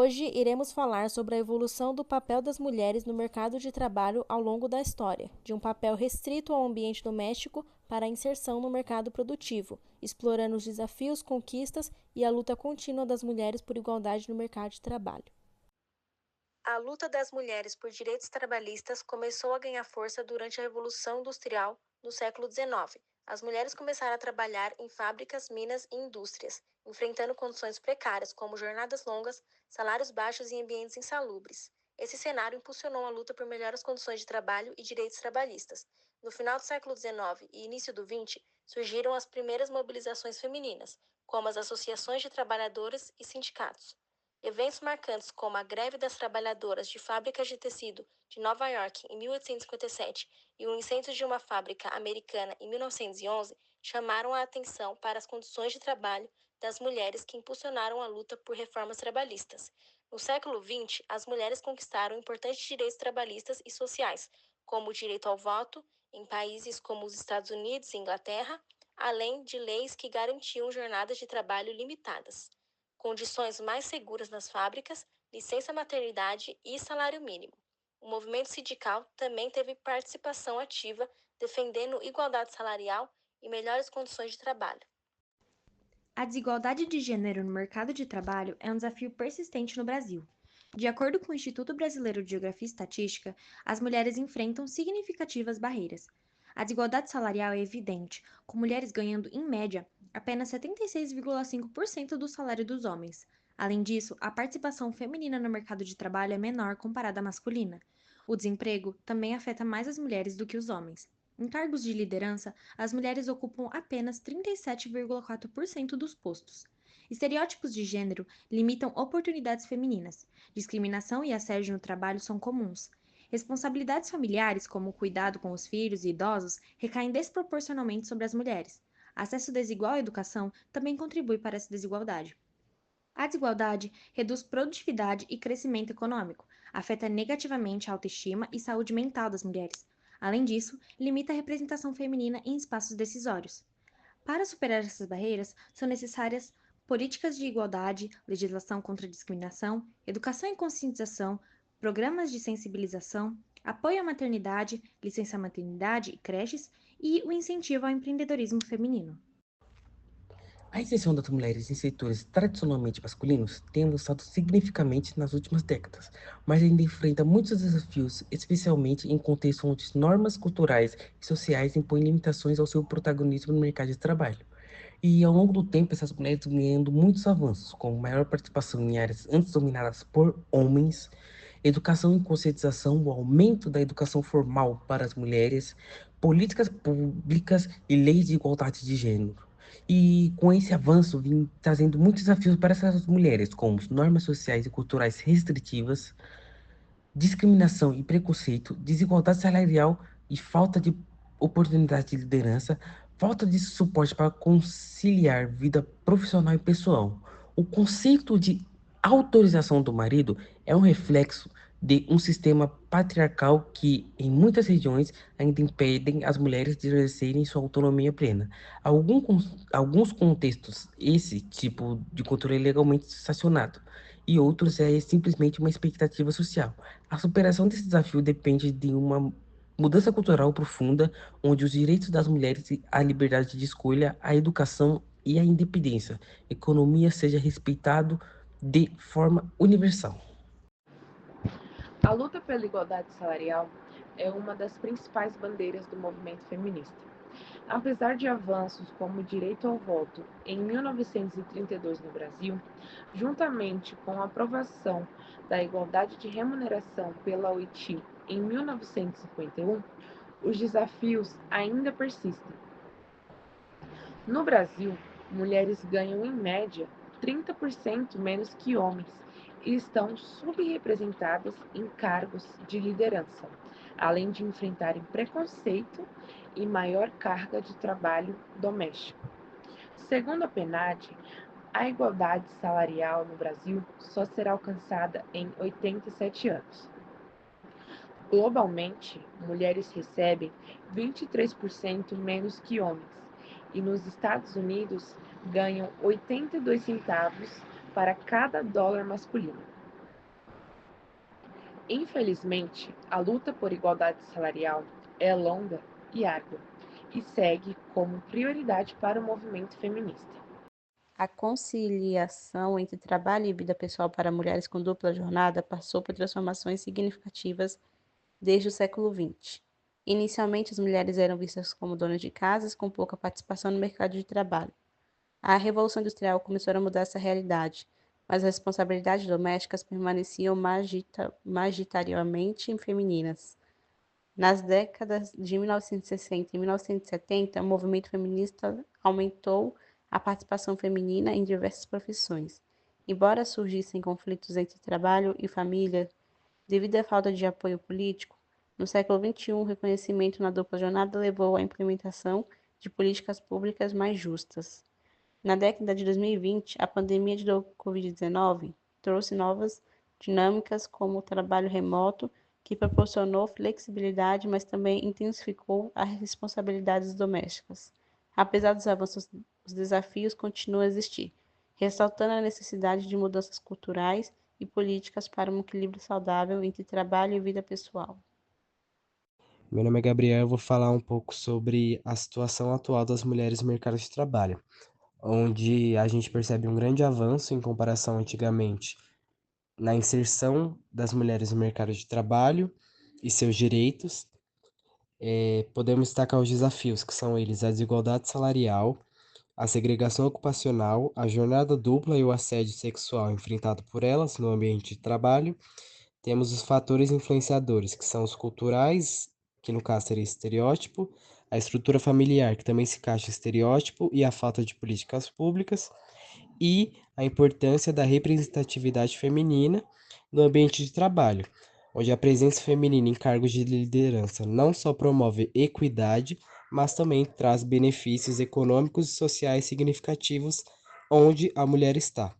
Hoje iremos falar sobre a evolução do papel das mulheres no mercado de trabalho ao longo da história, de um papel restrito ao ambiente doméstico para a inserção no mercado produtivo, explorando os desafios, conquistas e a luta contínua das mulheres por igualdade no mercado de trabalho. A luta das mulheres por direitos trabalhistas começou a ganhar força durante a Revolução Industrial no século XIX. As mulheres começaram a trabalhar em fábricas, minas e indústrias, enfrentando condições precárias como jornadas longas, salários baixos e ambientes insalubres. Esse cenário impulsionou a luta por melhores condições de trabalho e direitos trabalhistas. No final do século XIX e início do XX, surgiram as primeiras mobilizações femininas, como as associações de trabalhadoras e sindicatos. Eventos marcantes como a Greve das Trabalhadoras de Fábricas de Tecido de Nova York em 1857 e o incêndio de uma fábrica americana em 1911 chamaram a atenção para as condições de trabalho das mulheres que impulsionaram a luta por reformas trabalhistas. No século XX, as mulheres conquistaram importantes direitos trabalhistas e sociais, como o direito ao voto, em países como os Estados Unidos e Inglaterra, além de leis que garantiam jornadas de trabalho limitadas, condições mais seguras nas fábricas, licença maternidade e salário mínimo. O movimento sindical também teve participação ativa, defendendo igualdade salarial e melhores condições de trabalho. A desigualdade de gênero no mercado de trabalho é um desafio persistente no Brasil. De acordo com o Instituto Brasileiro de Geografia e Estatística, as mulheres enfrentam significativas barreiras. A desigualdade salarial é evidente, com mulheres ganhando, em média, apenas 76,5% do salário dos homens. Além disso, a participação feminina no mercado de trabalho é menor comparada à masculina. O desemprego também afeta mais as mulheres do que os homens. Em cargos de liderança, as mulheres ocupam apenas 37,4% dos postos. Estereótipos de gênero limitam oportunidades femininas. Discriminação e assédio no trabalho são comuns. Responsabilidades familiares, como o cuidado com os filhos e idosos, recaem desproporcionalmente sobre as mulheres. Acesso desigual à educação também contribui para essa desigualdade. A desigualdade reduz produtividade e crescimento econômico, afeta negativamente a autoestima e saúde mental das mulheres. Além disso, limita a representação feminina em espaços decisórios. Para superar essas barreiras, são necessárias políticas de igualdade, legislação contra a discriminação, educação e conscientização, programas de sensibilização, apoio à maternidade, licença maternidade e creches e o incentivo ao empreendedorismo feminino. A inserção das mulheres em setores tradicionalmente masculinos tem avançado significativamente nas últimas décadas, mas ainda enfrenta muitos desafios, especialmente em contextos onde normas culturais e sociais impõem limitações ao seu protagonismo no mercado de trabalho. E ao longo do tempo, essas mulheres vão ganhando muitos avanços, como maior participação em áreas antes dominadas por homens, educação e conscientização, o aumento da educação formal para as mulheres, políticas públicas e leis de igualdade de gênero. E com esse avanço, vem trazendo muitos desafios para essas mulheres, como normas sociais e culturais restritivas, discriminação e preconceito, desigualdade salarial e falta de oportunidade de liderança, falta de suporte para conciliar vida profissional e pessoal. O conceito de autorização do marido é um reflexo de um sistema patriarcal que, em muitas regiões, ainda impedem as mulheres de exercerem sua autonomia plena. Alguns contextos, esse tipo de controle é legalmente sancionado, e outros é simplesmente uma expectativa social. A superação desse desafio depende de uma mudança cultural profunda, onde os direitos das mulheres, a liberdade de escolha, a educação e a independência, economia seja respeitado de forma universal. A luta pela igualdade salarial é uma das principais bandeiras do movimento feminista. Apesar de avanços como o direito ao voto em 1932 no Brasil, juntamente com a aprovação da igualdade de remuneração pela OIT em 1951, os desafios ainda persistem. No Brasil, mulheres ganham em média 30% menos que homens e estão subrepresentadas em cargos de liderança, além de enfrentarem preconceito e maior carga de trabalho doméstico. Segundo a PNAD, a igualdade salarial no Brasil só será alcançada em 87 anos. Globalmente, mulheres recebem 23% menos que homens e nos Estados Unidos ganham 82 centavos para cada dólar masculino. Infelizmente, a luta por igualdade salarial é longa e árdua e segue como prioridade para o movimento feminista. A conciliação entre trabalho e vida pessoal para mulheres com dupla jornada passou por transformações significativas desde o século XX. Inicialmente, as mulheres eram vistas como donas de casas com pouca participação no mercado de trabalho. A Revolução Industrial começou a mudar essa realidade, mas as responsabilidades domésticas permaneciam majoritariamente femininas. Nas décadas de 1960 e 1970, o movimento feminista aumentou a participação feminina em diversas profissões. Embora surgissem conflitos entre trabalho e família devido à falta de apoio político, no século XXI, o reconhecimento na dupla jornada levou à implementação de políticas públicas mais justas. Na década de 2020, a pandemia de Covid-19 trouxe novas dinâmicas como o trabalho remoto, que proporcionou flexibilidade, mas também intensificou as responsabilidades domésticas. Apesar dos avanços, os desafios continuam a existir, ressaltando a necessidade de mudanças culturais e políticas para um equilíbrio saudável entre trabalho e vida pessoal. Meu nome é Gabriel, eu vou falar um pouco sobre a situação atual das mulheres no mercado de trabalho, onde a gente percebe um grande avanço em comparação antigamente na inserção das mulheres no mercado de trabalho e seus direitos. Podemos destacar os desafios, que são eles a desigualdade salarial, a segregação ocupacional, a jornada dupla e o assédio sexual enfrentado por elas no ambiente de trabalho. Temos os fatores influenciadores, que são os culturais, que no caso seria estereótipo, a estrutura familiar, que também se encaixa em estereótipo, e a falta de políticas públicas, e a importância da representatividade feminina no ambiente de trabalho, onde a presença feminina em cargos de liderança não só promove equidade, mas também traz benefícios econômicos e sociais significativos onde a mulher está.